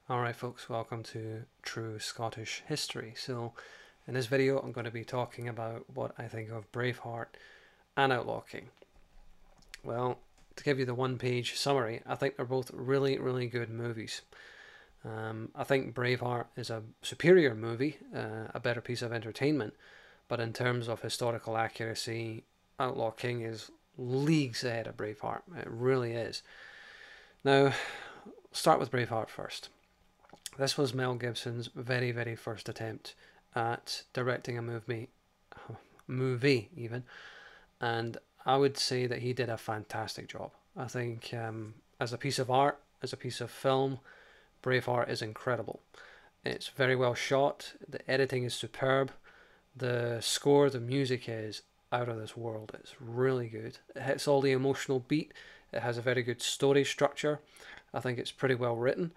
Alright folks, welcome to True Scottish History. So in this video I'm going to be talking about what I think of Braveheart and Outlaw King. Well, to give you the one-page summary, I think they're both really good movies. I think Braveheart is a superior movie, a better piece of entertainment, but in terms of historical accuracy, Outlaw King is leagues ahead of Braveheart. It really is. Now, start with Braveheart first. This was Mel Gibson's very first attempt at directing a movie even, and I would say that he did a fantastic job. I think as a piece of art, as a piece of film, Braveheart is incredible. It's very well shot, the editing is superb, the score, the music is out of this world. It's really good. It hits all the emotional beat, it has a very good story structure. I think it's pretty well written.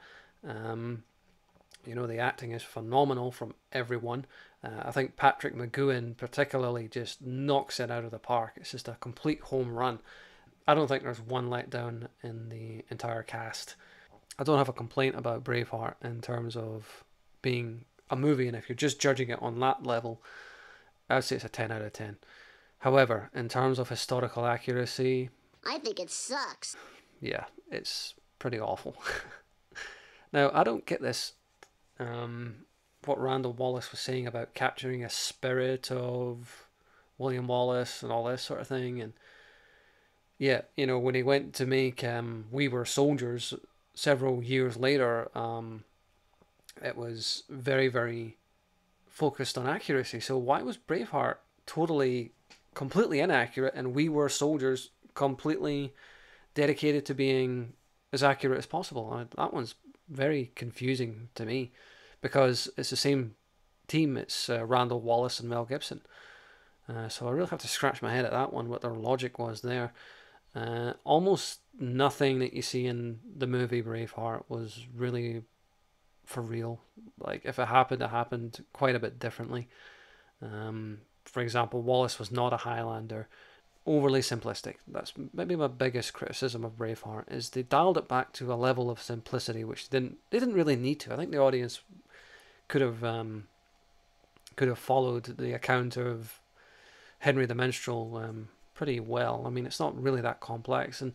The acting is phenomenal from everyone. I think Patrick McGoohan particularly just knocks it out of the park. It's just a complete home run. I don't think there's one letdown in the entire cast. I don't have a complaint about Braveheart in terms of being a movie, and if you're just judging it on that level, I'd say it's a 10 out of 10. However, in terms of historical accuracy, I think it sucks. Yeah, it's pretty awful. Now, I don't get this what Randall Wallace was saying about capturing a spirit of William Wallace and all this sort of thing. And yeah, when he went to make We Were Soldiers several years later, it was very focused on accuracy. So why was Braveheart completely inaccurate and We Were Soldiers completely dedicated to being as accurate as possible? That one's very confusing to me, because it's the same team. It's Randall Wallace and Mel Gibson. So I really have to scratch my head at that one, what their logic was there. Almost nothing that you see in the movie Braveheart was really for real. Like, if it happened quite a bit differently. For example, Wallace was not a Highlander. Overly simplistic. That's maybe my biggest criticism of Braveheart, is they dialed it back to a level of simplicity which they didn't really need to. I think the audience could have followed the account of Henry the Minstrel pretty well. I mean, it's not really that complex, and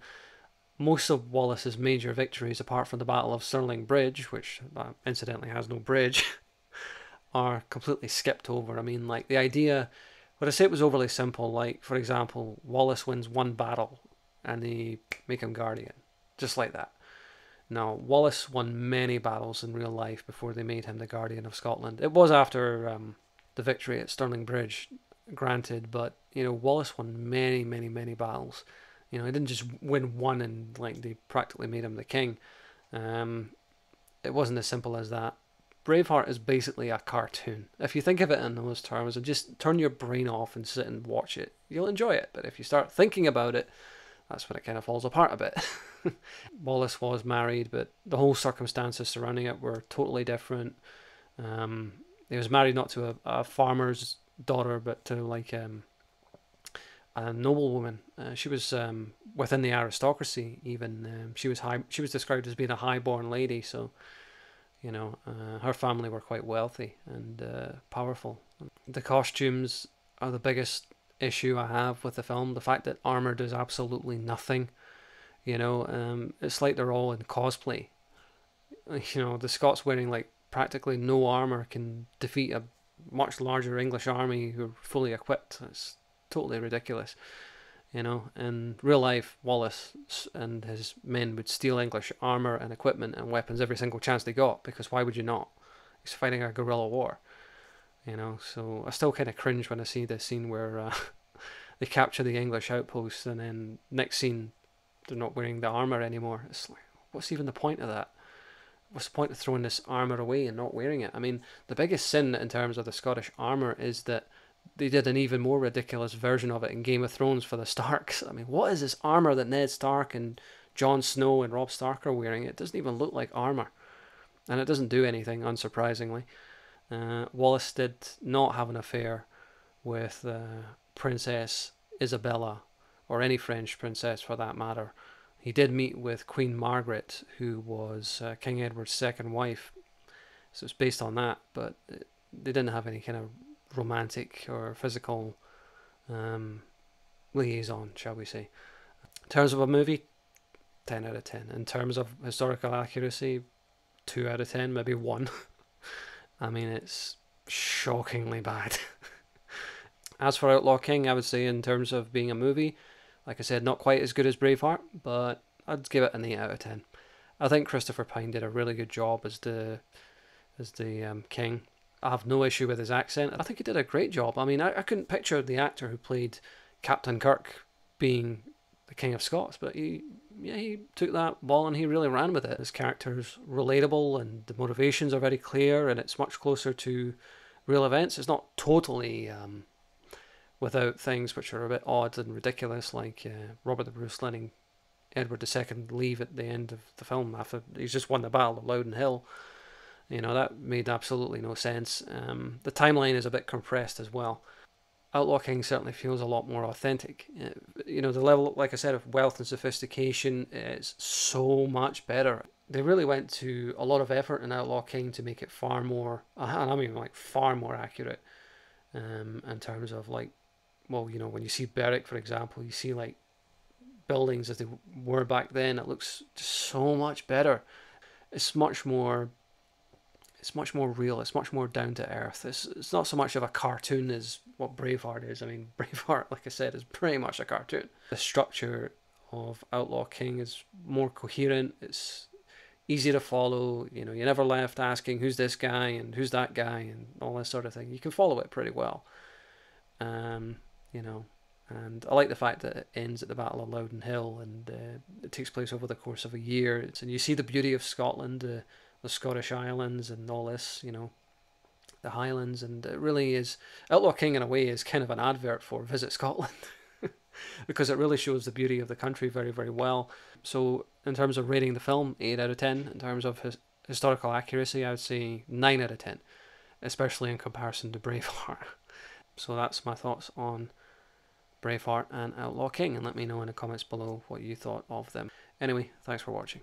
most of Wallace's major victories, apart from the Battle of Stirling Bridge, which incidentally has no bridge, are completely skipped over. I mean, like, the idea, but I say it was overly simple. Like, for example, Wallace wins one battle and they make him guardian. Just like that. Now, Wallace won many battles in real life before they made him the Guardian of Scotland. It was after the victory at Stirling Bridge, granted, but, Wallace won many battles. He didn't just win one and, like, they practically made him the king. It wasn't as simple as that. Braveheart is basically a cartoon. If you think of it in those terms and just turn your brain off and sit and watch it, you'll enjoy it. But if you start thinking about it, that's when it kind of falls apart a bit. Wallace was married, but the whole circumstances surrounding it were totally different. He was married not to a farmer's daughter, but to, like, a noblewoman. She was within the aristocracy even. She was described as being a high-born lady, so her family were quite wealthy and powerful. The costumes are the biggest issue I have with the film. The fact that armour does absolutely nothing. It's like they're all in cosplay. The Scots wearing, like, practically no armour can defeat a much larger English army who are fully equipped. It's totally ridiculous. In real life, Wallace and his men would steal English armour and equipment and weapons every single chance they got, because why would you not? He's fighting a guerrilla war. So I still kind of cringe when I see this scene where they capture the English outposts, and then next scene they're not wearing the armour anymore. It's like, what's even the point of that? What's the point of throwing this armour away and not wearing it? I mean, the biggest sin in terms of the Scottish armour is that they did an even more ridiculous version of it in Game of Thrones for the Starks. I mean, what is this armour that Ned Stark and Jon Snow and Robb Stark are wearing? It doesn't even look like armour, and it doesn't do anything, unsurprisingly. Wallace did not have an affair with Princess Isabella, or any French princess for that matter. he did meet with Queen Margaret, who was King Edward's second wife, so it's based on that, but they didn't have any kind of romantic or physical liaison, shall we say. In terms of a movie, 10 out of 10. In terms of historical accuracy, 2 out of 10, maybe 1. I mean, it's shockingly bad. As for Outlaw King, I would say in terms of being a movie, like I said, not quite as good as Braveheart, but I'd give it an 8 out of 10. I think Christopher Pine did a really good job as the king. I have no issue with his accent. I think he did a great job. I mean, I couldn't picture the actor who played Captain Kirk being the King of Scots, but he took that ball and he really ran with it. His character's relatable and the motivations are very clear, and it's much closer to real events. It's not totally without things which are a bit odd and ridiculous, like Robert the Bruce letting Edward II leave at the end of the film after he's just won the Battle of Loudon Hill. You know, that made absolutely no sense. The timeline is a bit compressed as well. Outlaw King certainly feels a lot more authentic. You know, the level, like I said, of wealth and sophistication is so much better. They really went to a lot of effort in Outlaw King to make it far more, and I mean like far more accurate in terms of like, well, you know, when you see Berwick, for example, you see like buildings as they were back then. It looks just so much better. It's much more real. It's much more down to earth. It's not so much of a cartoon as what Braveheart is. I mean, Braveheart, like I said, is pretty much a cartoon. The structure of Outlaw King is more coherent. It's easy to follow. You know, you're never left asking who's this guy and who's that guy and all this sort of thing. You can follow it pretty well. You know, and I like the fact that it ends at the Battle of Loudon Hill, and it takes place over the course of a year. And you see the beauty of Scotland, the Scottish Islands, and all this, you know, the Highlands, and it really is. Outlaw King, in a way, is kind of an advert for Visit Scotland because it really shows the beauty of the country very, very well. So, in terms of rating the film, 8 out of 10. In terms of historical accuracy, I would say 9 out of 10, especially in comparison to Braveheart. So, that's my thoughts on Braveheart and Outlaw King, and let me know in the comments below what you thought of them. Anyway, thanks for watching.